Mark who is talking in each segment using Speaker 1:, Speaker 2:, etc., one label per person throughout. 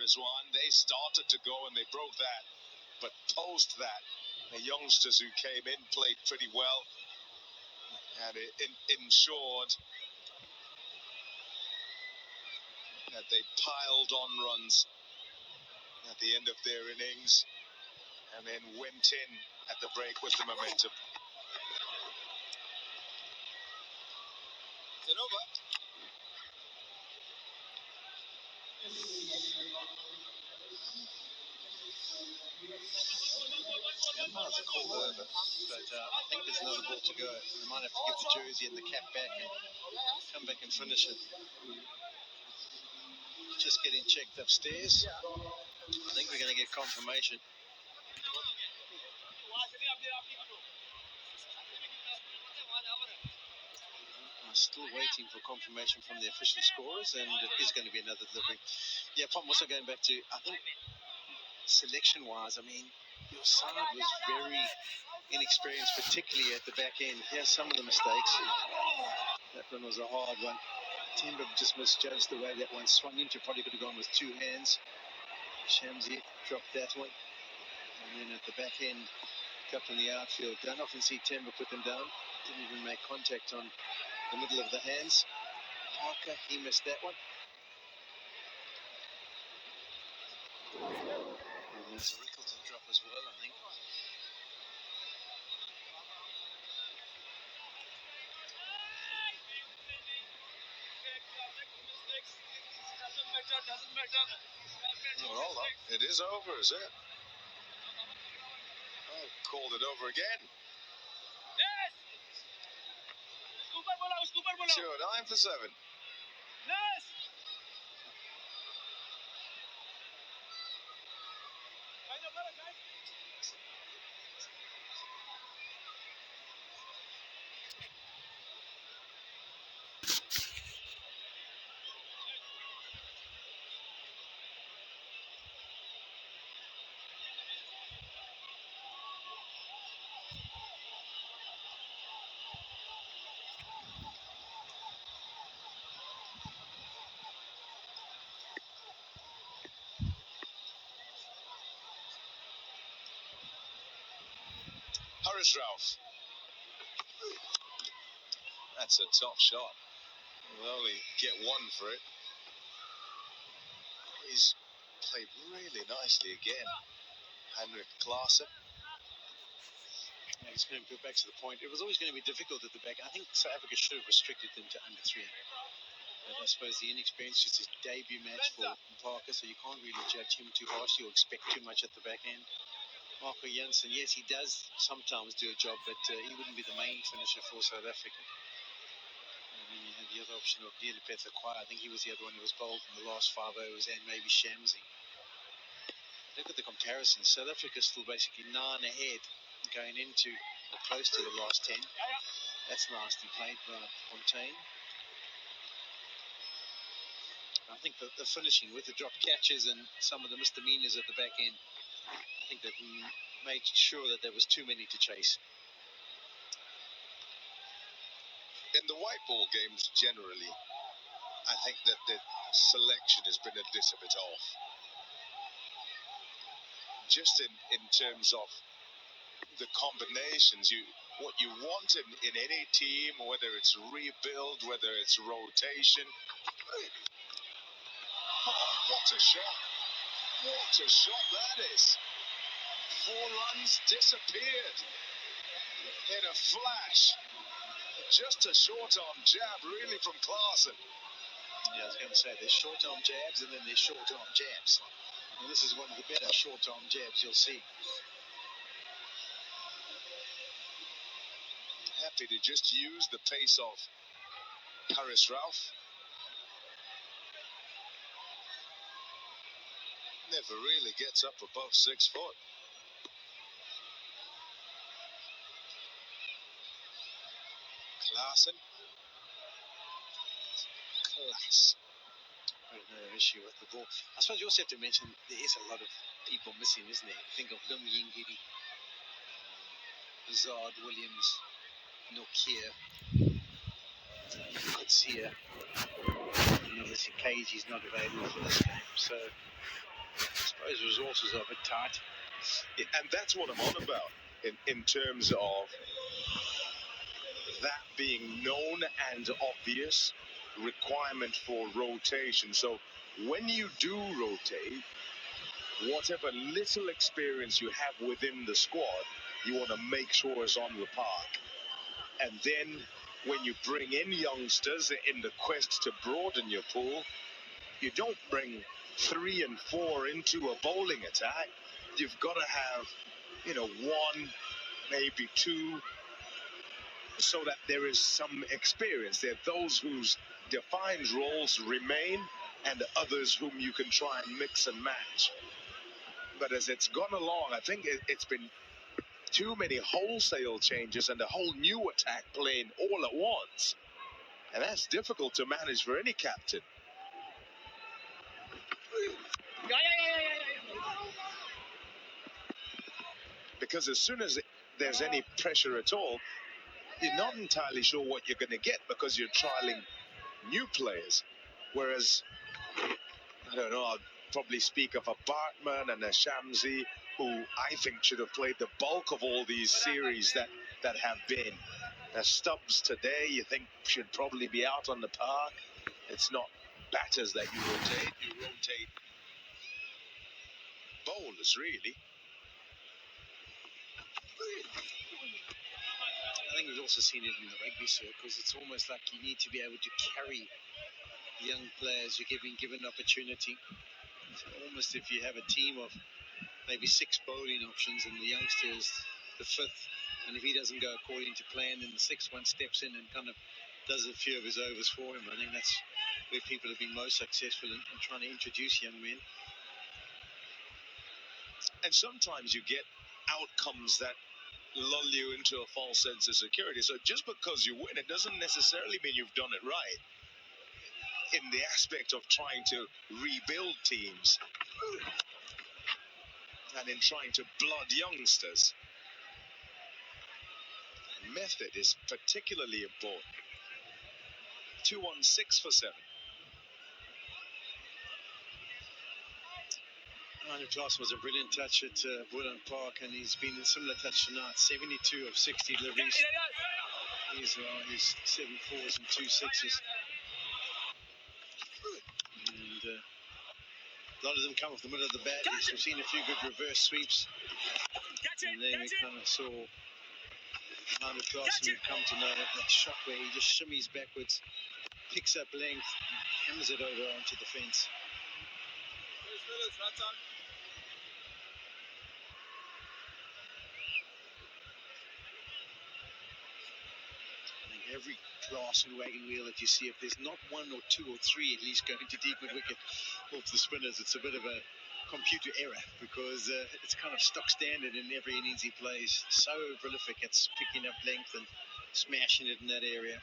Speaker 1: Rizwan. They started to go and they broke that. But post that, the youngsters who came in played pretty well. And it ensured that they piled on runs at the end of their innings and then went in at the break with the momentum. It's over.
Speaker 2: Umpires are called over, but I think there's another ball to go. We might have to give the jersey and the cap back and come back and finish it. Just getting checked upstairs. I think we're going to get confirmation. I'm still waiting for confirmation from the official scorers, and it is going to be another delivery. Yeah, I'm also going back to, I think, selection-wise, I mean, your side was very inexperienced, particularly at the back end. Here's some of the mistakes. That one was a hard one. Temba just misjudged the way that one swung into. Probably could have gone with two hands. Shamsi dropped that one. And then at the back end, up in the outfield, don't often see Temba put them down. Didn't even make contact on the middle of the hands. Parker, he missed that one. And there's a Rickleton drop as well, I think.
Speaker 1: Well, hold on. It is over, is it? Oh, called it over again. Yes! 9 for 7. Yes! Haris Rauf. That's a top shot. We'll only get one for it. He's played really nicely again. Henrik Klaassen.
Speaker 2: Yeah, he's going to go back to the point. It was always going to be difficult at the back. I think South Africa should have restricted them to under 300. But I suppose the inexperience is his debut match for Parker, so you can't really judge him too harshly or expect too much at the back end. Marco Jansen, yes, he does sometimes do a job, but he wouldn't be the main finisher for South Africa. And then you had the other option of Nielipeth Acquire. I think he was the other one who was bowled in the last 5 overs, and maybe Shamsi. Look at the comparison. South Africa still basically 9 ahead going into or close to the last 10. That's nicely played by Fontaine. I think the finishing with the drop catches and some of the misdemeanors at the back end, I think that made sure that there was too many to chase.
Speaker 1: In the white ball games generally, I think that the selection has been a little bit off. Just in terms of the combinations, what you want in any team, whether it's rebuild, whether it's rotation. What a shot. What a shot that is. 4 runs disappeared in a flash. Just a short-arm jab, really, from Klaassen.
Speaker 2: Yeah, I was going to say, there's short-arm jabs and then there's short-arm jabs. And this is one of the better short-arm jabs you'll see.
Speaker 1: Happy to just use the pace of Haris Rauf. Never really gets up above 6 foot. Klaassen. Class.
Speaker 2: No issue with the ball. I suppose you also have to mention there is a lot of people missing, isn't there? Think of Lim Yingiri, Zard, Williams, Nokia, Kutsia, and obviously Cagey's not available for this game. So His resources are a bit tight.
Speaker 1: Yeah, and that's what I'm on about in terms of that being known and obvious requirement for rotation. So when you do rotate, whatever little experience you have within the squad, you want to make sure is on the park. And then when you bring in youngsters in the quest to broaden your pool, you don't bring 3 and 4 into a bowling attack. You've got to have, 1, maybe 2, so that there is some experience. There are those whose defined roles remain and others whom you can try and mix and match. But as it's gone along, I think it's been too many wholesale changes and a whole new attack playing all at once. And that's difficult to manage for any captain. Because as soon as there's any pressure at all, you're not entirely sure what you're going to get because you're trialing new players. Whereas, I don't know, I'll probably speak of a Bartman and a Shamsi, who I think should have played the bulk of all these series that have been. Stubbs today, you think should probably be out on the park. It's not batters that you rotate bowlers, really.
Speaker 2: I think we've also seen it in the rugby circles. It's almost like you need to be able to carry young players. You're given opportunity. So almost if you have a team of maybe 6 bowling options and the youngster is the 5th, and if he doesn't go according to plan, then the 6th one steps in and kind of does a few of his overs for him. I think that's where people have been most successful in trying to introduce young men.
Speaker 1: And sometimes you get outcomes that lull you into a false sense of security. So just because you win, it doesn't necessarily mean you've done it right. In the aspect of trying to rebuild teams and in trying to blood youngsters, method is particularly important. 2-1-6 for 7.
Speaker 2: Andrew Klassen was a brilliant touch at Woodland Park, and he's been in similar touch tonight. 72 of 60 deliveries. These are his 7 4s and 2 6s. And a lot of them come off the middle of the bat. We've seen a few good reverse sweeps. And then we kind of saw Andrew Klassen come to know that shot where he just shimmies backwards, picks up length, and hammers it over onto the fence. Every glass and wagon wheel that you see, if there's not 1 or 2 or 3 at least going to deep mid wicket off the spinners, it's a bit of a computer error, because it's kind of stock standard in every innings he plays. So prolific, it's picking up length and smashing it in that area.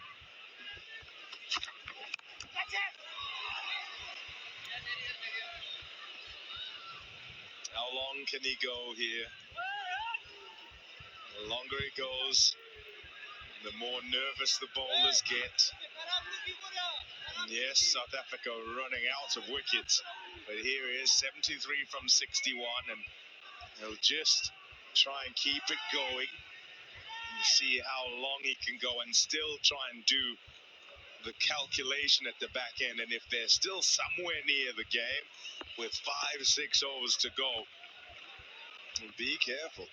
Speaker 1: How long can he go here? The longer he goes, the more nervous the bowlers get. And yes, South Africa running out of wickets, but here he is, 73 from 61, and he'll just try and keep it going and see how long he can go and still try and do the calculation at the back end. And if they're still somewhere near the game with 5-6 overs to go, be careful.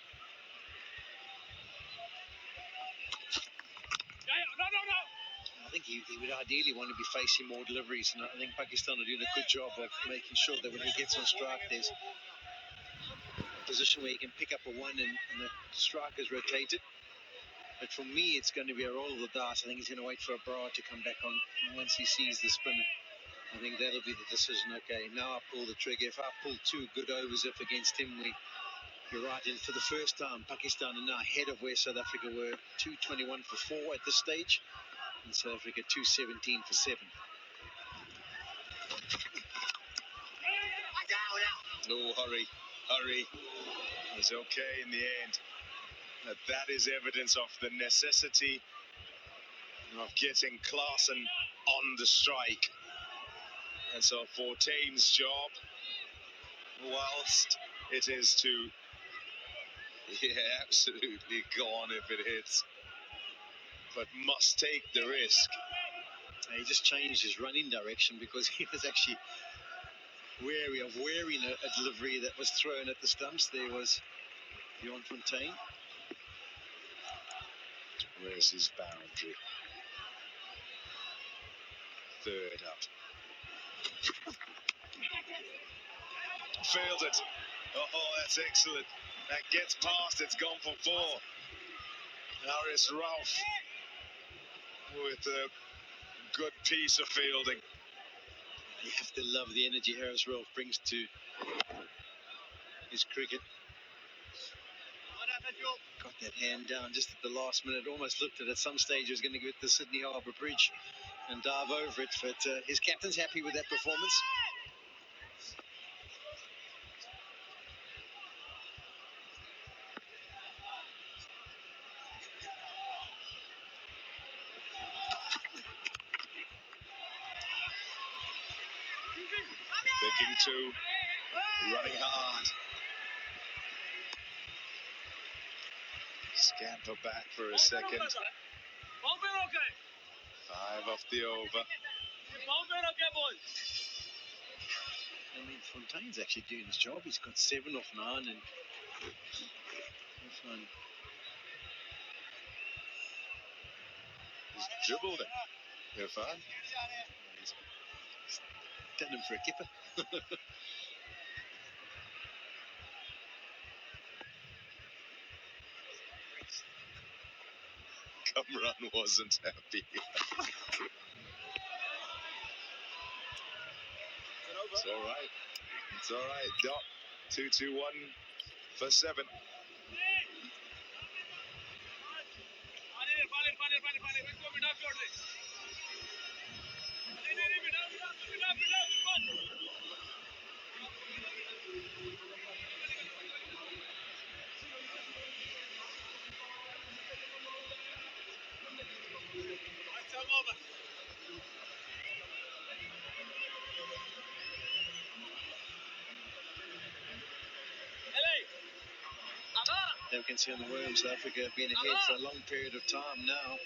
Speaker 2: I think he would ideally want to be facing more deliveries, and I think Pakistan are doing a good job of making sure that when he gets on strike, there's a position where he can pick up a 1 and the strike is rotated. But for me, it's going to be a roll of the dice. I think he's going to wait for a Brar to come back on, and once he sees the spinner, I think that'll be the decision. Okay, now I pull the trigger. If I pull 2 good overs up against him, you're right, and for the first time, Pakistan are now ahead of where South Africa were. 221 for 4 at this stage, and South Africa 217 for 7.
Speaker 1: No, hurry. He's okay in the end. That is evidence of the necessity of getting Klassen on the strike. And so Fortuyn's job whilst it is to, absolutely gone if it hits, but must take the risk.
Speaker 2: He just changed his running direction because he was actually wary of wearing a delivery that was thrown at the stumps. There was Bjorn Fontaine.
Speaker 1: Where's his boundary? Third up. Fielded. Oh, that's excellent. That gets past, it's gone for 4. Haris Rauf with a good piece of fielding.
Speaker 2: You have to love the energy Haris Rauf brings to his cricket. Got that hand down just at the last minute. Almost looked at some stage he was going to go at the Sydney Harbour Bridge and dive over it, but his captain's happy with that performance.
Speaker 1: Thinking two, running hard. Scamper back for a second. 5 off the over.
Speaker 2: I mean, Fontaine's actually doing his job. He's got 7 off 9 and
Speaker 1: He's dribbled it. Irfan.
Speaker 2: he's done him for a kipper.
Speaker 1: Kamran wasn't happy. It's all right. It's all right. Dot 2-2-1 for 7.
Speaker 2: Now we can see on the World South Africa have been ahead for a long period of time now.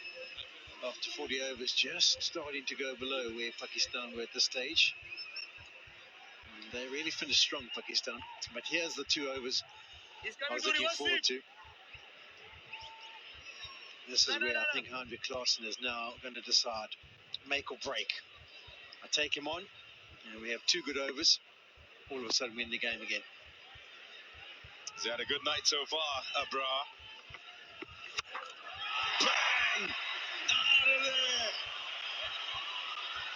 Speaker 2: After 40 overs, just starting to go below where Pakistan were at this stage. And they really finished strong, Pakistan. But here's the 2 overs I was looking forward to. This is where I think Heinrich Klaasen is now going to decide, make or break. I take him on, and we have 2 good overs. All of a sudden, win the game again.
Speaker 1: He's had a good night so far, Abrar. Bang! Out of there!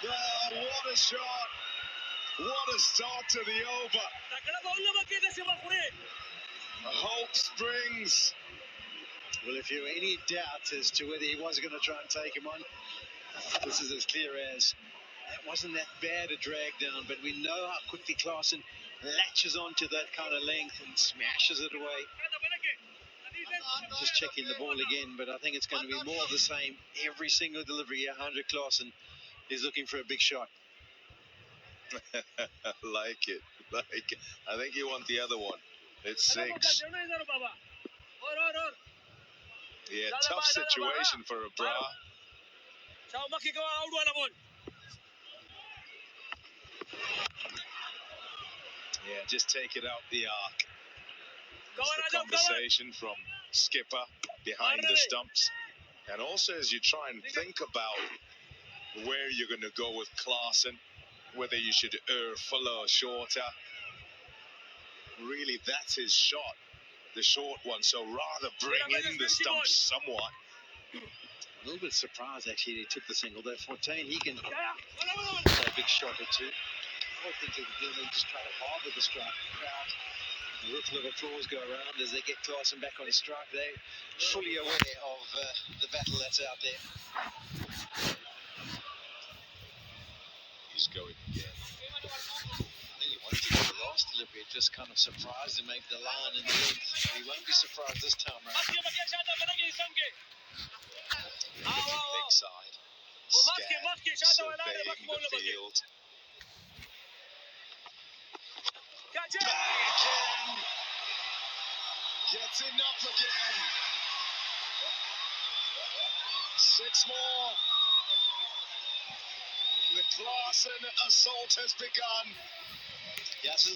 Speaker 1: Oh, what a shot! What a start to the over! Hope springs.
Speaker 2: Well, if you were any doubt as to whether he was going to try and take him on, this is as clear as. That wasn't that bad a drag down, but we know how quickly Klaasen latches onto that kind of length and smashes it away. Just checking the ball again, but I think it's going to be more of the same. Every single delivery, Heinrich Klaasen is looking for a big shot.
Speaker 1: Like it. I think you want the other one. It's 6. Yeah, tough situation for Abrar. Yeah, just take it out the arc. It's the conversation from skipper behind the stumps. And also as you try and think about where you're going to go with Klaasen, whether you should err fuller or shorter. Really, that's his shot, the short one. So rather bring in the stumps somewhat.
Speaker 2: A little bit surprised, actually, he took the single. Though Fontaine, he can play a big shot or 2. I don't think he would do. They just try to harbor the strike. The crowd, the ripple of applause go around as they get Klaasen back on his strike. They're fully aware of the battle that's out there.
Speaker 1: He's going again.
Speaker 2: I think he wanted to get the last delivery. It just kind of surprised him, maybe the line and the length. He won't be surprised this time round.
Speaker 1: Big side. Scan, surveying the field. Back again. Gets enough again. 6 more. The Klaassen assault has begun.
Speaker 2: Yes,